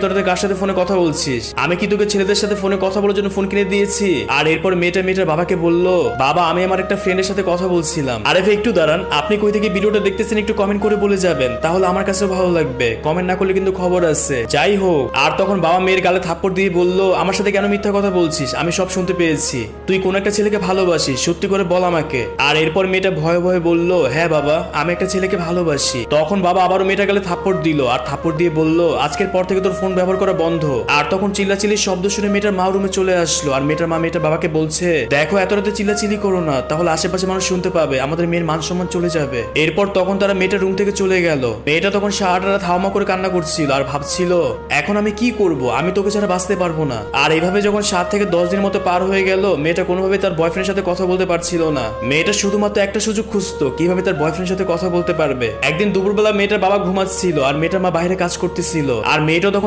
তোরা কার সাথে ফোনে কথা বলছিস? আমি কি তোকে ছেলেদের সাথে ফোনে কথা বলার জন্য ফোন কিনে দিয়েছি? আর এরপর মেয়েটার বাবাকে বললো, বাবা আমি আমার একটা ফ্রেন্ডের সাথে কথা বলছিলাম। আরে ভাই একটু দাঁড়ান, আপনি কই থেকে ভিডিওটা দেখতেছেন একটু কমেন্ট করে বলে যাবেন, তাহলে আমার কাছেও ভালো লাগবে। কমেন্ট না করলে কিন্তু খবর আছে। যাই হোক, আর তখন বাবা মেয়ের গালে থাপ্পড় দিয়ে বললো, আমার সাথে কেন মিথ্যা কথা বলছিস? আমি সব শুনতে পেয়েছি। তুই কোন একটা ছেলেকে ভালোবাসিস, সত্যি করে বল আমাকে। আর এরপর মেয়েটা ভয়ে ভয়ে বলল, হ্যাঁ বাবা আমি একটা ছেলেকে ভালোবাসি। তখন বাবা আবারও মেয়েটার গালে থাপ্পড় দিল, আর থাপ্পড় দিয়ে বলল, আজকের পর থেকে তোর ফোন ব্যবহার করা বন্ধ। আর তখন চিল্লাচিল্লির শব্দ শুনে মেয়েটার মা রুমে চলে আসলো, আর মেয়েটার মা মেয়েটার বাবাকে বলছে, দেখো এত রাতে চিল্লাচিল্লি করো না, তাহলে আশেপাশে মানুষ শুনতে পাবে, আমাদের মেয়ের মান সম্মান চলে যাবে। এরপর তখন তারা মেয়েটার রুম থেকে চলে গেল। মেয়েটা তখন সারাটা রাত হাওমা করে কান্না করছিল, আর ভাবছিল এখন আমি কি করব, আমি তোকে ছাড়া বাঁচতে পারবো না। আর এইভাবে যখন 7 থেকে 10 দিনের মতো পার হয়ে গেল, মেয়েটা কোনোভাবে তার বয়ফ্রেন্ডের সাথে কথা বলতে পারছিল না। মেয়েটা শুধুমাত্র একটা সুযোগ খুঁজতো কিভাবে তার বয়ফ্রেন্ডের সাথে কথা বলতে পারবে। একদিন দুপুরবেলা মেয়েটার বাবা ঘুমাচ্ছিল, আর মেয়েটার মা বাইরে কাজ করতেছিল, আর মেয়েটা তখন